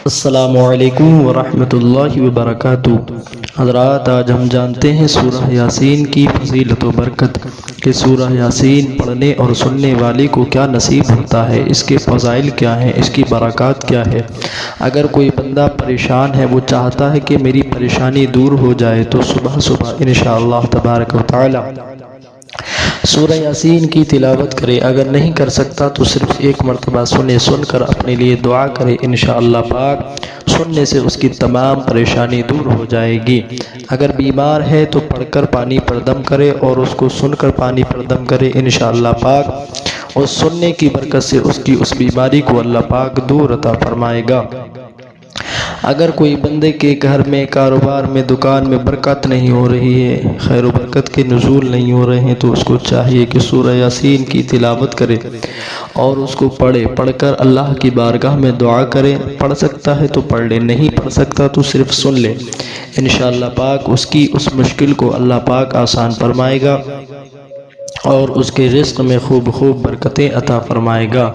السلام علیکم ورحمۃ اللہ وبرکاتہ۔ حضرات، آج ہم جانتے ہیں سورہ یاسین کی فضیلت و برکت کہ سورہ یاسین پڑھنے اور سننے والے کو کیا نصیب ہوتا ہے، اس کے فضائل کیا ہیں، اس کی برکات کیا ہے۔ اگر کوئی بندہ پریشان ہے، وہ چاہتا ہے کہ میری پریشانی دور ہو جائے، تو صبح صبح انشاءاللہ تبارک و تعالی سورہ یاسین کی تلاوت کرے۔ اگر نہیں کر سکتا تو صرف ایک مرتبہ سن کر اپنے لیے دعا کرے، انشاءاللہ پاک سننے سے اس کی تمام پریشانی دور ہو جائے گی۔ اگر بیمار ہے تو پڑھ کر پانی پر دم کرے اور اس کو سن کر پانی پر دم کرے، انشاءاللہ پاک اس سننے کی برکت سے اس کی اس بیماری کو اللہ پاک دور عطا فرمائے گا۔ اگر کوئی بندے کے گھر میں، کاروبار میں، دکان میں برکت نہیں ہو رہی ہے، خیر و برکت کے نزول نہیں ہو رہے ہیں، تو اس کو چاہیے کہ سورہ یاسین کی تلاوت کرے اور اس کو پڑھ کر اللہ کی بارگاہ میں دعا کرے۔ پڑھ سکتا ہے تو پڑھ لے، نہیں پڑھ سکتا تو صرف سن لے، انشاءاللہ پاک اس کی اس مشکل کو اللہ پاک آسان فرمائے گا اور اس کے رزق میں خوب برکتیں عطا فرمائے گا۔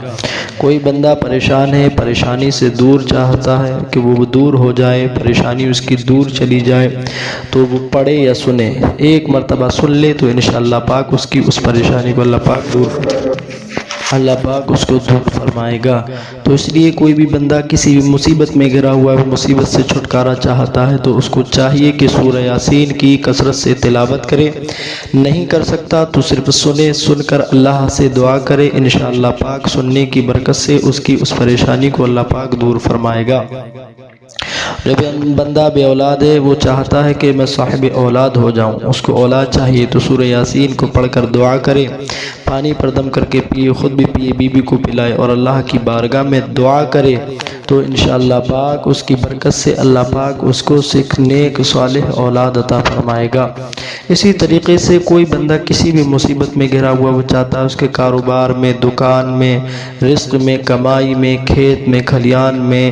کوئی بندہ پریشان ہے، پریشانی سے دور چاہتا ہے کہ وہ دور ہو جائے، پریشانی اس کی دور چلی جائے، تو وہ پڑھے یا سنے، ایک مرتبہ سن لے تو انشاءاللہ پاک اس کی اس پریشانی کو اللہ پاک اس کو دور فرمائے گا۔ تو اس لیے کوئی بھی بندہ کسی بھی مصیبت میں گھرا ہوا ہے، مصیبت سے چھٹکارا چاہتا ہے، تو اس کو چاہیے کہ سورہ یاسین کی کثرت سے تلاوت کرے۔ نہیں کر سکتا تو صرف سن کر اللہ سے دعا کرے، انشاءاللہ پاک سننے کی برکت سے اس کی اس پریشانی کو اللہ پاک دور فرمائے گا۔ جب بندہ بے اولاد ہے، وہ چاہتا ہے کہ میں صاحب اولاد ہو جاؤں، اس کو اولاد چاہیے، تو سورہ یاسین کو پڑھ کر دعا کرے، پانی پر دم کر کے پیے، خود بھی پیے، بیوی کو پلائے اور اللہ کی بارگاہ میں دعا کرے، تو انشاءاللہ پاک اس کی برکت سے اللہ پاک اس کو نیک صالح اولاد عطا فرمائے گا۔ اسی طریقے سے کوئی بندہ کسی بھی مصیبت میں گھرا ہوا، وہ چاہتا ہے اس کے کاروبار میں، دکان میں، رزق میں، کمائی میں، کھیت میں، کھلیان میں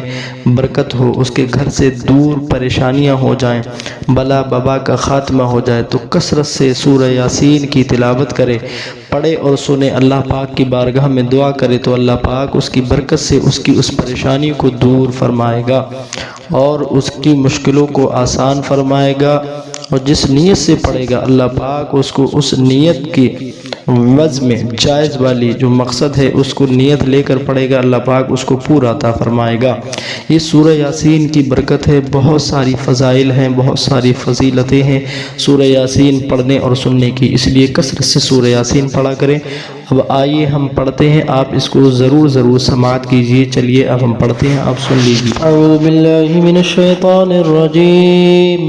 برکت ہو، اس کے گھر سے دور پریشانیاں ہو جائیں، بلا ببا کا خاتمہ ہو جائے، تو کثرت سے سورہ یاسین کی تلاوت کرے، پڑھے اور سنے، اللہ پاک کی بارگاہ میں دعا کرے، تو اللہ پاک اس کی برکت سے اس کی اس پریشانی کو دور فرمائے گا اور اس کی مشکلوں کو آسان فرمائے گا۔ اور جس نیت سے پڑھے گا، اللہ پاک اس کو اس نیت کی وز میں جائز والی جو مقصد ہے، اس کو نیت لے کر پڑھے گا، اللہ پاک اس کو پورا عطا فرمائے گا۔ یہ سورہ یاسین کی برکت ہے، بہت ساری فضائل ہیں، بہت ساری فضیلتیں ہیں سورہ یاسین پڑھنے اور سننے کی، اس لیے کثرت سے سورہ یاسین پڑھا کریں۔ اب آئیے ہم پڑھتے ہیں، آپ اس کو ضرور سماعت کیجئے۔ چلیے اب ہم پڑھتے ہیں، آپ سن لیجئے۔ اعوذ باللہ من الشیطان الرجیم،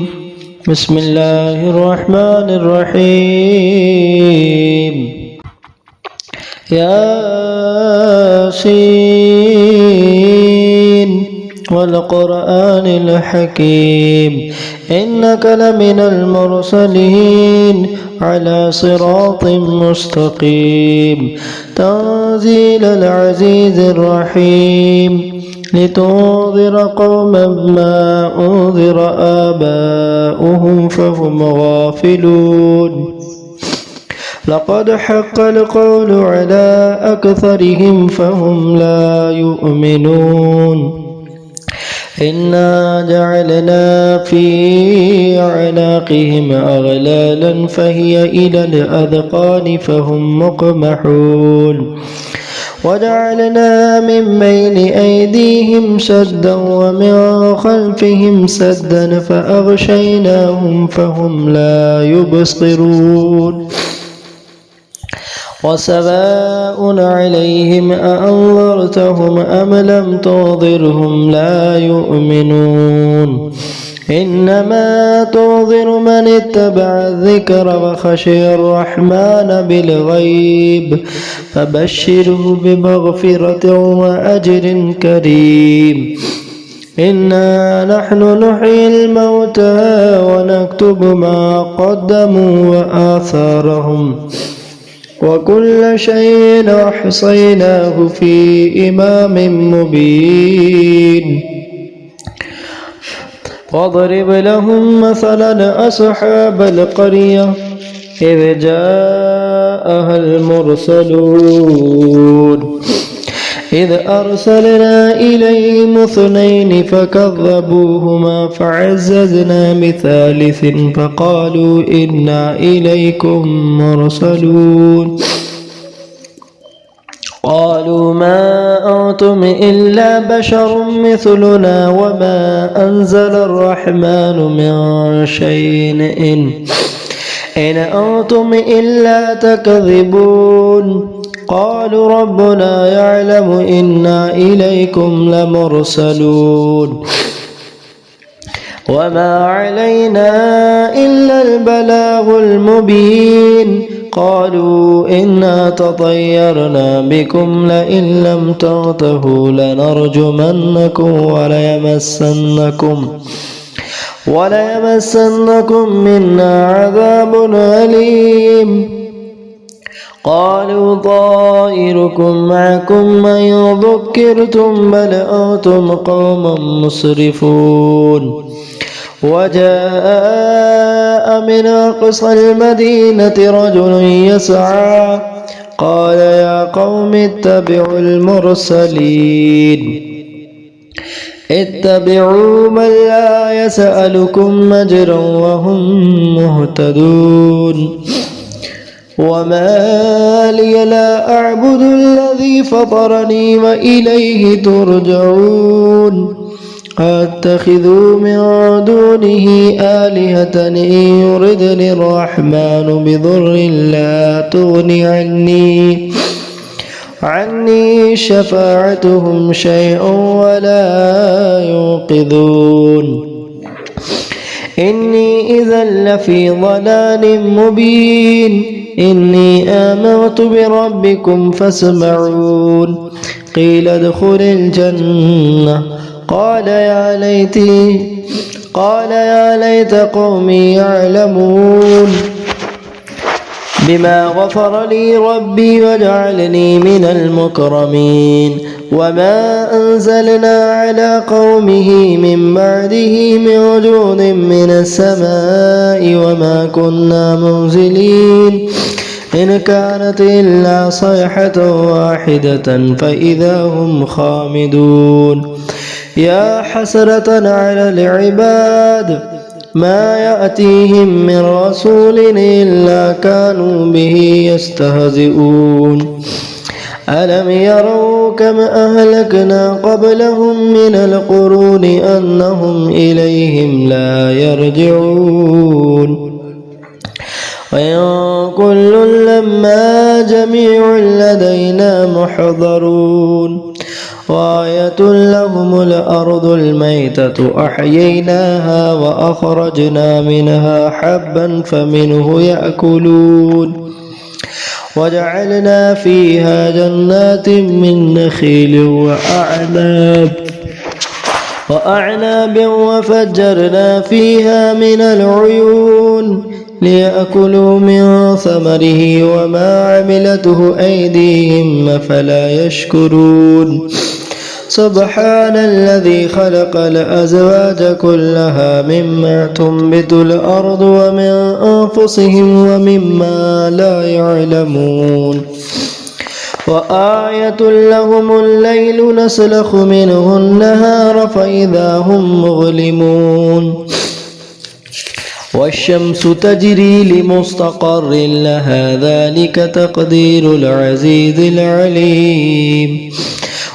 بسم اللہ الرحمن الرحیم۔ یاسین والقرآن الحکیم انک لمن المرسلین علی صراط مستقیم تنزیل العزیز الرحیم لتنذر قوما ما انذر آباؤهم فهم غافلون لقد حق القول على أكثرهم فهم لا يؤمنون إنا جعلنا في أعناقهم أغلالا فهي إلى الأذقان فهم مقمحون وجعلنا من بين أيديهم سدا ومن خلفهم سدا فأغشيناهم فهم لا يبصرون وسواء عليهم أأنذرتهم أم لم تنذرهم لا يؤمنون إنما تنذر من اتبع الذكر وخشي الرحمن بالغيب فبشره بمغفرة وأجر كريم إنا نحن نحيي الموتى ونكتب ما قدموا وآثارهم وكل شيء أحصيناه في إمام مبين واضرب لهم مثلا أصحاب القرية إذ جاءها المرسلون إذ أرسلنا إليهم اثنين فكذبوهما فعززنا بثالث فقالوا إنا إليكم مرسلون قالوا ما أنتم إلا بشر مثلنا وما أنزل الرحمن من شيء إن أنتم إلا تكذبون قالوا ربنا يعلم إنا إليكم لمرسلون وما علينا إلا البلاغ المبين قالوا إنا تطيرنا بكم لئن لم تنتهوا لنرجمنكم وليمسنكم منا عذاب أليم قالوا طائركم معكم إن ذكرتم بل أنتم قوم مسرفون وجاء من أقصى المدينة رجل يسعى قال يا قوم اتبعوا المرسلين اتبعوا من لا يسألكم أجرا وهم مهتدون وما لي لا أعبد الذي فطرني وإليه ترجعون أتخذ من دونه آلهة إن يردني الرحمن بضر لا تغن عني شفاعتهم شيئا ولا ينقذون إني إذا لفي ضلال مبين إني آمنت بربكم فاسمعون قيل ادخل الجنة قال يا ليت قومي يعلمون بما غفر لي ربي وجعلني من المكرمين وما أنزلنا على قومه من بعده من وجود من السماء وما كنا منزلين إن كانت إلا صيحة واحدة فإذا هم خامدون يا حسرة على العباد ما يأتيهم من رسول إلا كانوا به يستهزئون ألم يروا كم أهلكنا قبلهم من القرون أنهم إليهم لا يرجعون وإن كل لما جميع لدينا محضرون وآية لهم الأرض الميتة أحييناها وأخرجنا منها حبا فمنه يأكلون وجعلنا فيها جنات من نخيل وأعناب وفجرنا فيها من العيون ليأكلوا من ثمره وما عملته أيديهم أفلا يشكرون سبحان الذي خلق الأزواج كلها مما تنبت الأرض ومن أنفسهم ومما لا يعلمون وآية لهم الليل نسلخ منه النهار فإذا هم مظلمون والشمس تجري لمستقر لها ذلك تقدير العزيز العليم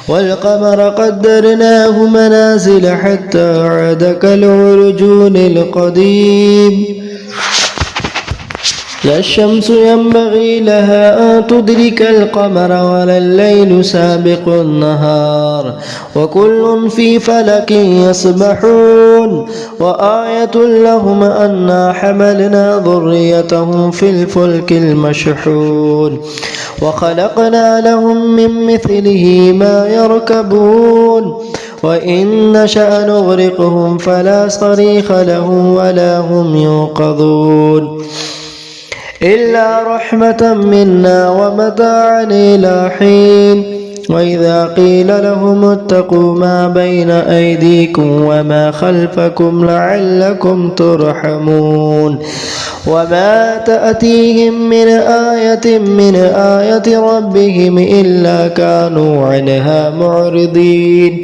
والقمر قدرناه منازل حتى عاد كالعرجون القديم لا الشمس ينبغي لها أن تدرك القمر ولا الليل سابق النهار وكل في فلك يسبحون وآية لهم أنا حملنا ذريتهم في الفلك المشحون وخلقنا لهم من مثله ما يركبون وإن نشأ نغرقهم فلا صريخ لهم ولا هم ينقذون إلا رحمة منا ومتاعا إلى حين وإذا قيل لهم اتقوا ما بين أيديكم وما خلفكم لعلكم ترحمون وما تأتيهم من آية من آيات ربهم إلا كانوا عنها معرضين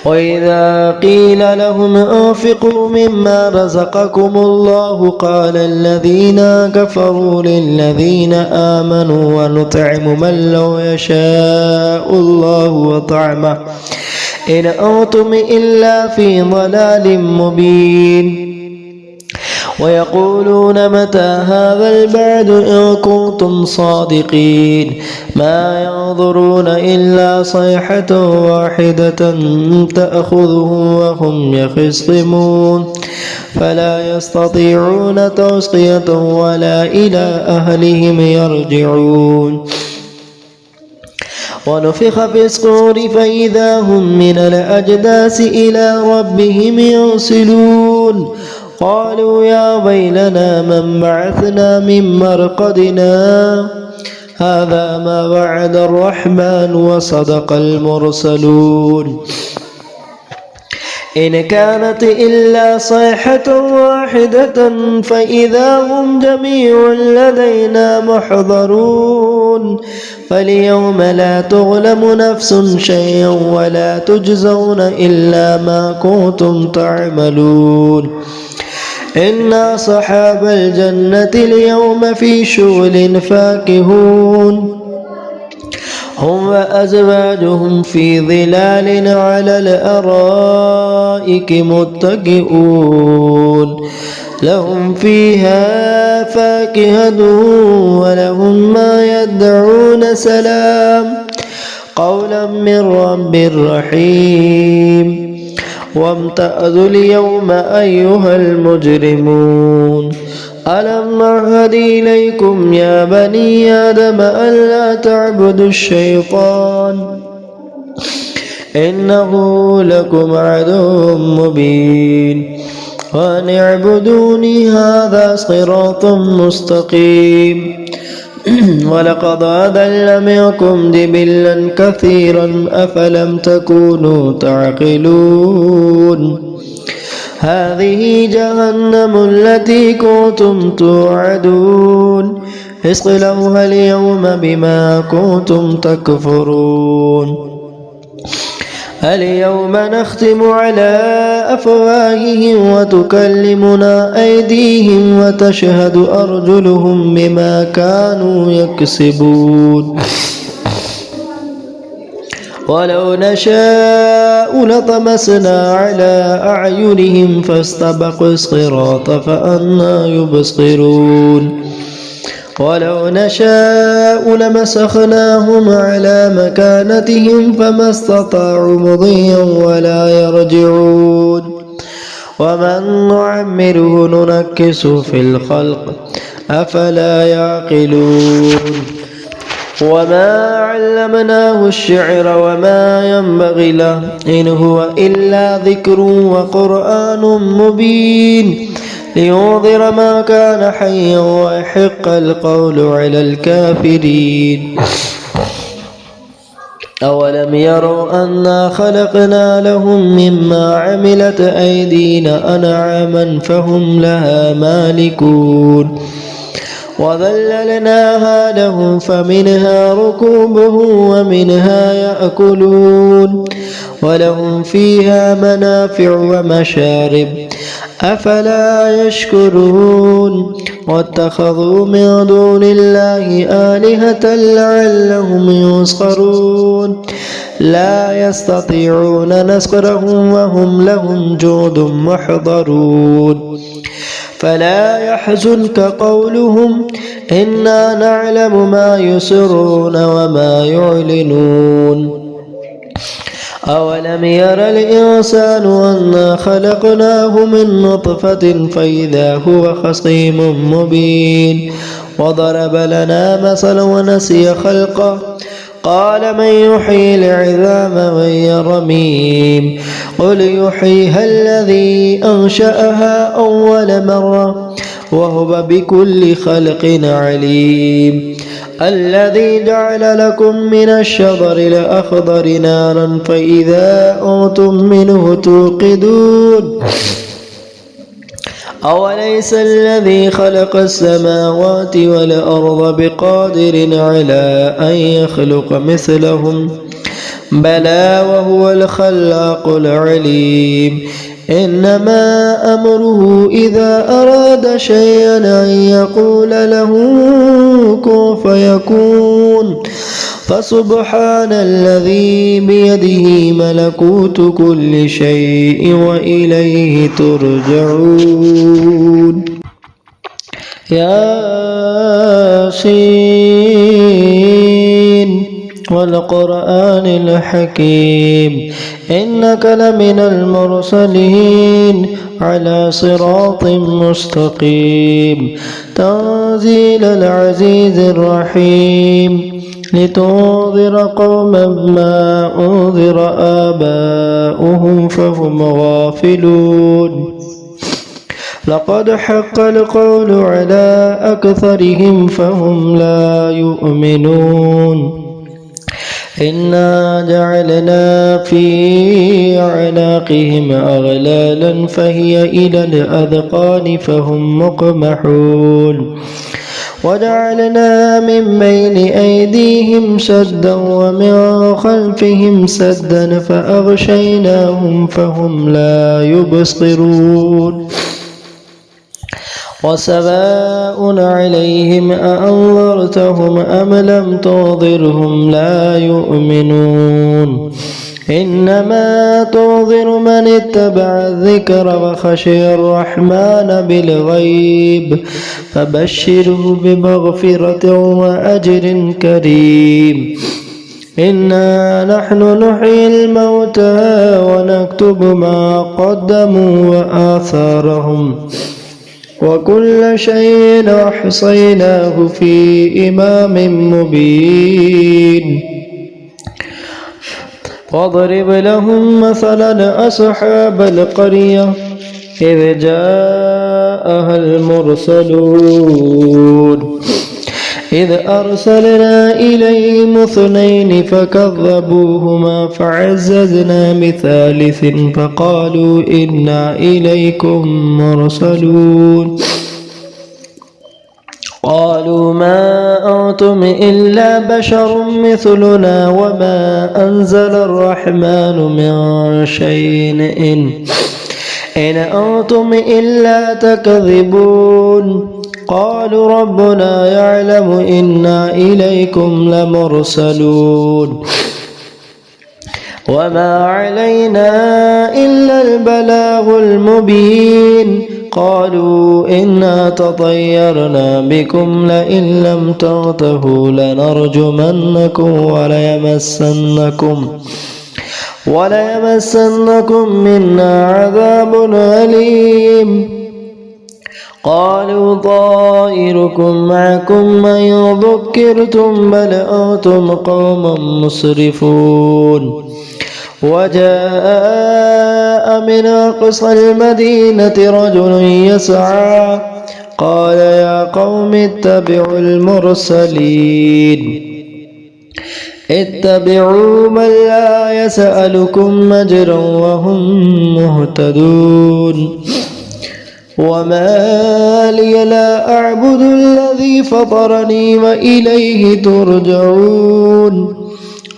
وإذا قيل لهم انفقوا مما رزقكم الله قال الذين كفروا للذين آمنوا ونطعم من لو يشاء الله وطعمه إن أنتم إلا في ضلال مبين ويقولون متى هذا البعد إن كنتم صادقين ما ينظرون إلا صيحة واحدة تأخذهم وهم يخصمون فلا يستطيعون توصية ولا إلى أهلهم يرجعون ونفخ في الصور فإذا هم من الأجداث إلى ربهم ينسلون قالوا يا ويلنا من بعثنا من مرقدنا هذا ما وعد الرحمن وصدق المرسلون إن كانت إلا صيحة واحدة فإذا هم جميع لدينا محضرون فاليوم لا تظلم نفس شيئا ولا تجزون إلا ما كنتم تعملون إن أصحاب الجنة اليوم في شغل فاكهون هم وأزواجهم في ظلال على الأرائك متكئون لهم فيها فاكهة ولهم ما يدعون سلام قولا من رب رحيم وامتازوا اليوم أيها المجرمون ألم أعهد إليكم يا بني آدم ألا تعبدوا الشيطان إنه لكم عدو مبين وأن اعبدوني هذا صراط مستقيم ولقد أضل منكم جبلا كثيرا أفلم تكونوا تعقلون هذه جهنم التي كنتم توعدون اصلوها اليوم بما كنتم تكفرون اليوم نختم على أفواههم وتكلمنا أيديهم وتشهد أرجلهم بما كانوا يكسبون ولو نشاء لطمسنا على أعينهم فاستبقوا الصراط فأنى يبصرون ولو نشاء لمسخناهم على مكانتهم فما استطاعوا مضيا ولا يرجعون ومن نعمره ننكسه في الخلق أفلا يعقلون وما علمناه الشعر وما ينبغي له إن هو إلا ذكر وقرآن مبين لينذر ما كان حيا ويحق القول على الكافرين أولم يروا أنا خلقنا لهم مما عملت أيدينا أنعاما فهم لها مالكون وذللناها لهم فمنها ركوبهم ومنها يأكلون ولهم فيها منافع ومشارب أفلا يشكرون واتخذوا من دون الله آلهة لعلهم ينصرون لا يستطيعون نصرهم وهم لهم جند محضرون فلا يحزنك قولهم إنا نعلم ما يسرون وما يعلنون أولم ير الإنسان أنا خلقناه من نطفة فإذا هو خصيم مبين وضرب لنا مثلا ونسي خلقه قال من يحيي العظام وهي رميم قل يحييها الذي أنشأها أول مرة وهو بكل خلق عليم الذي جعل لكم من الشجر الأخضر نارا فإذا أنتم منه توقدون أوليس الذي خلق السماوات والأرض بقادر على أن يخلق مثلهم بلى وهو الخلاق العليم إنما أمره إذا أراد شيئا أن يقول له كن فيكون فسبحان الذي بيده ملكوت كل شيء وإليه ترجعون ياسين والقرآن الحكيم إنك لمن المرسلين على صراط مستقيم تنزيل العزيز الرحيم لتنذر قوما ما أنذر آباؤهم فهم غافلون لقد حق القول على أكثرهم فهم لا يؤمنون إنا جعلنا في أعناقهم أغلالا فهي إلى الأذقان فهم مقمحون وجعلنا من بين أيديهم سدا ومن خلفهم سدا فأغشيناهم فهم لا يبصرون وسواء عليهم أأنذرتهم أم لم تنذرهم لا يؤمنون إنما تنذر من اتبع الذكر وخشي الرحمن بالغيب فبشره بمغفرة وأجر كريم إنا نحن نحيي الموتى ونكتب ما قدموا وآثارهم وكل شيء أحصيناه في إمام مبين واضرب لهم مثلا أصحاب القرية إذ جاءها المرسلون إذ أرسلنا إليهم اثنين فكذبوهما فعززنا بثالث فقالوا إنا إليكم مرسلون قالوا ما أنتم إلا بشر مثلنا وما أنزل الرحمن من شيء إن أنتم إلا تكذبون قالوا ربنا يعلم إنا إليكم لمرسلون وما علينا إلا البلاغ المبين قالوا إنا تطيرنا بكم لئن لم تنتهوا لنرجمنكم وليمسنكم منا عذاب أليم قالوا طائركم معكم من ذكرتم بل أنتم قوم مسرفون وجاء من أقصى المدينة رجل يسعى قال يا قوم اتبعوا المرسلين اتبعوا من لا يسألكم أجرا وهم مهتدون وما لي لا أعبد الذي فطرني وإليه ترجعون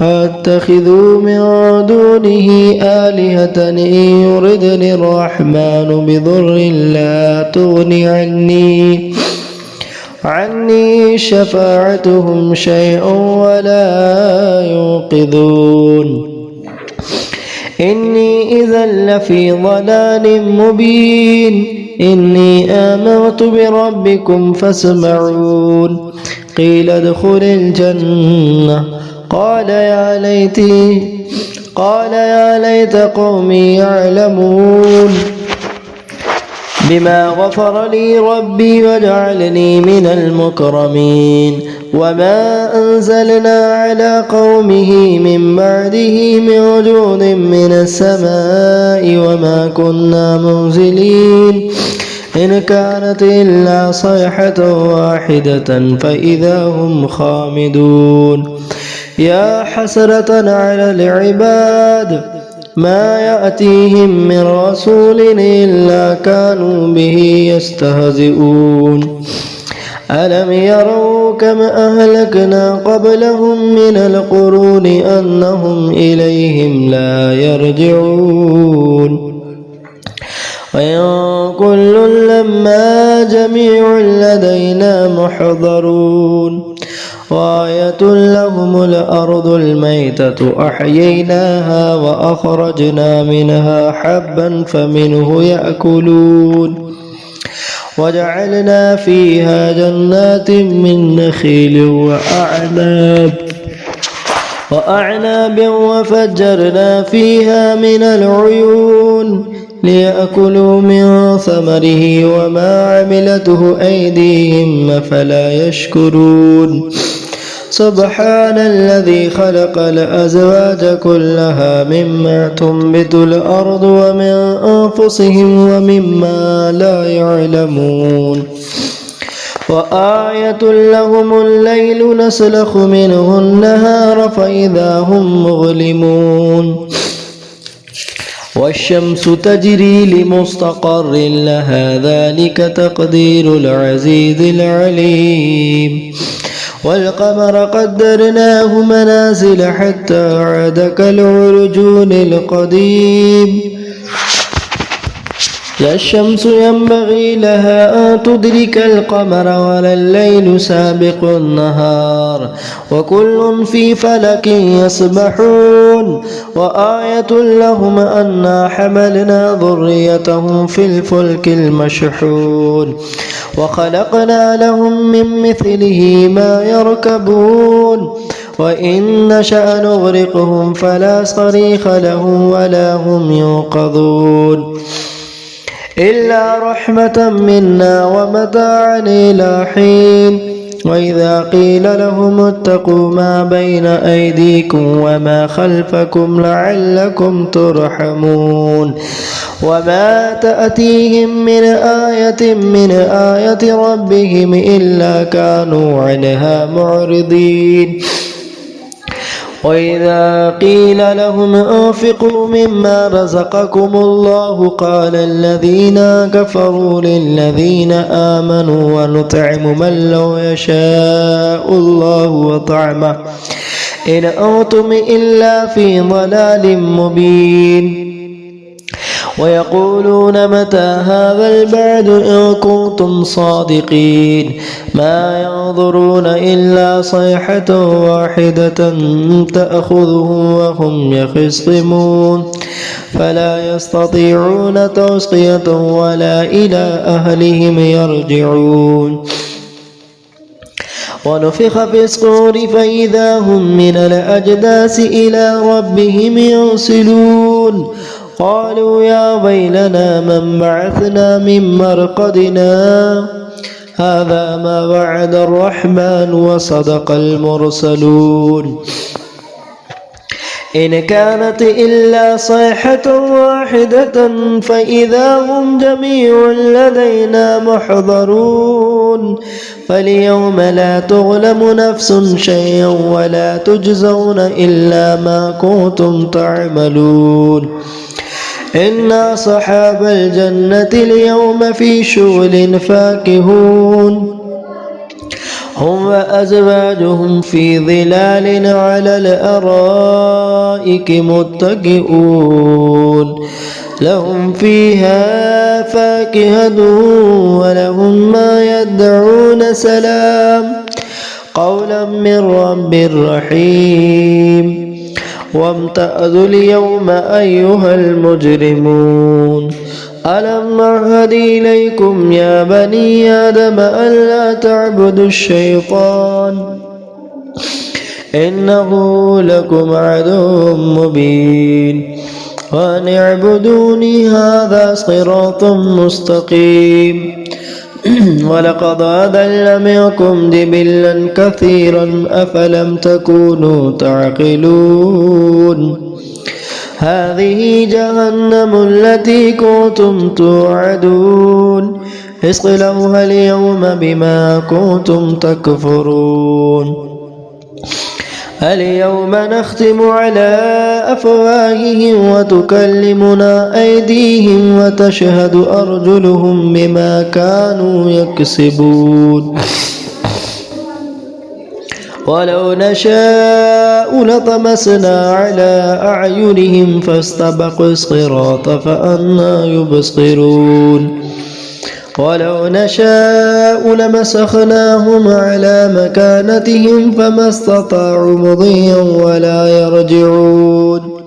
أتخذ من دونه آلهة إن يردني الرحمن بضر لا تغني عني شفاعتهم شيئا ولا ينقذون إني إذا لفي ضلال مبين إني آمنت بربكم فاسمعون قيل ادخل الجنة قال يا ليت قومي يعلمون بما غفر لي ربي وجعلني من المكرمين وما أنزلنا على قومه من بعده من وجود من السماء وما كنا منزلين إن كانت إلا صيحة واحدة فإذا هم خامدون يا حسرة على العباد ما يأتيهم من رسول إلا كانوا به يستهزئون ألم يروا كم أهلكنا قبلهم من القرون أنهم إليهم لا يرجعون وإن كل لما جميع لدينا محضرون وآية لهم الأرض الميتة أحييناها وأخرجنا منها حبا فمنه يأكلون وجعلنا فيها جنات من نخيل وأعناب وفجرنا فيها من العيون ليأكلوا من ثمره وما عملته أيديهم أفلا يشكرون سبحان الذي خلق الأزواج كلها مما تنبت الأرض ومن أنفسهم ومما لا يعلمون وآية لهم الليل نسلخ منه النهار فإذا هم مظلمون والشمس تجري لمستقر لها ذلك تقدير العزيز العليم والقمر قدرناه منازل حتى عاد كالعرجون القديم لا الشمس ينبغي لها أن تدرك القمر ولا الليل سابق النهار وكل في فلك يسبحون وآية لهم أنا حملنا ذريتهم في الفلك المشحون وخلقنا لهم من مثله ما يركبون وإن نشأ نغرقهم فلا صريخ لهم ولا هم ينقذون إلا رحمة منا ومتاعا إلى حين وإذا قيل لهم اتقوا ما بين أيديكم وما خلفكم لعلكم ترحمون وما تأتيهم من آية ربهم إلا كانوا عنها معرضين وإذا قيل لهم انفقوا مما رزقكم الله قال الذين كفروا للذين آمنوا ونطعم من لو يشاء الله وطعمه إن أنتم إلا في ضلال مبين ويقولون متى هذا البعد إن كنتم صادقين ما ينظرون إلا صيحة واحدة تأخذهم وهم يخصمون فلا يستطيعون توصية ولا إلى أهلهم يرجعون ونفخ في الصور فإذا هم من الأجداث إلى ربهم ينسلون قالوا يا ويلنا من بعثنا من مرقدنا هذا ما وعد الرحمن وصدق المرسلون إن كانت إلا صيحة واحدة فإذا هم جميع لدينا محضرون فاليوم لا تظلم نفس شيئا ولا تجزون إلا ما كنتم تعملون إن أصحاب الجنة اليوم في شغل فاكهون هم وأزواجهم في ظلال على الأرائك متكئون لهم فيها فاكهة ولهم ما يدعون سلام قولا من رب رحيم وامتازوا اليوم أيها المجرمون ألم أعهد إليكم يا بني آدم ألا تعبدوا الشيطان إنه لكم عدو مبين وأن اعبدوني هذا صراط مستقيم ولقد أضل منكم جبلا كثيرا أفلم تكونوا تعقلون هذه جهنم التي كنتم توعدون اصلوها اليوم بما كنتم تكفرون اليوم نختم على أفواههم وتكلمنا أيديهم وتشهد أرجلهم بما كانوا يكسبون ولو نشاء لطمسنا على أعينهم فاستبقوا الصراط فأنى يبصرون ولو نشاء لمسخناهم على مكانتهم فما استطاعوا مضيا ولا يرجعون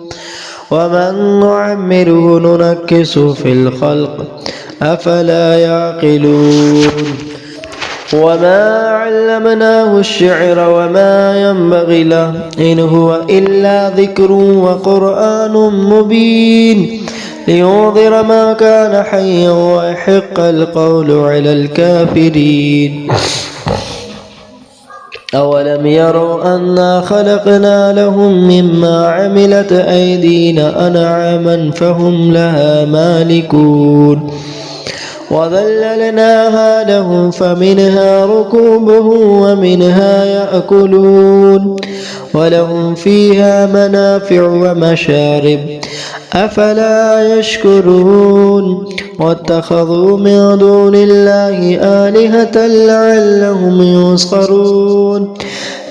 ومن نعمره ننكسه في الخلق أفلا يعقلون وما علمناه الشعر وما ينبغي له إن هو إلا ذكر وقرآن مبين لينذر ما كان حيا ويحق القول على الكافرين أولم يروا أنا خلقنا لهم مما عملت أيدينا أنعاما فهم لها مالكون وذللناها لهم فمنها ركوبهم ومنها يأكلون ولهم فيها منافع ومشارب أفلا يشكرون واتخذوا من دون الله آلهة لعلهم ينصرون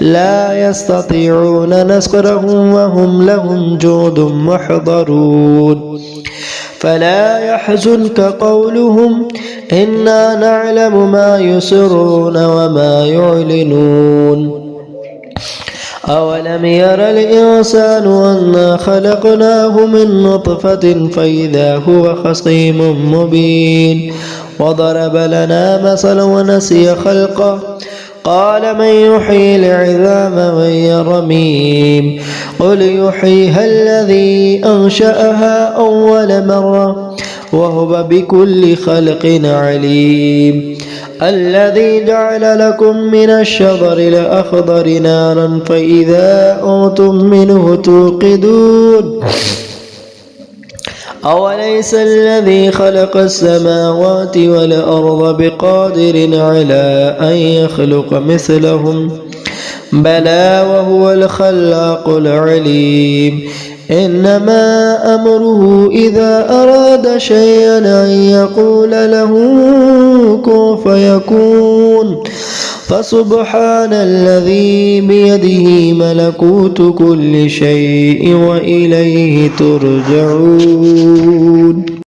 لا يستطيعون نصرهم وهم لهم جند محضرون فلا يحزنك قولهم إنا نعلم ما يسرون وما يعلنون أولم ير الإنسان أنا خلقناه من نطفة فإذا هو خصيم مبين وضرب لنا مثلا ونسي خلقه قال من يحيي العظام وهي رميم قل يحييها الذي أنشأها أول مرة وهو بكل خلق عليم الذي جعل لكم من الشجر الأخضر نارا فإذا أنتم منه توقدون أوليس الذي خلق السماوات والأرض بقادر على أن يخلق مثلهم بلى وهو الخلاق العليم إنما أمره إذا أراد شيئا أن يقول له كن فيكون فسبحان الذي بيده ملكوت كل شيء وإليه ترجعون.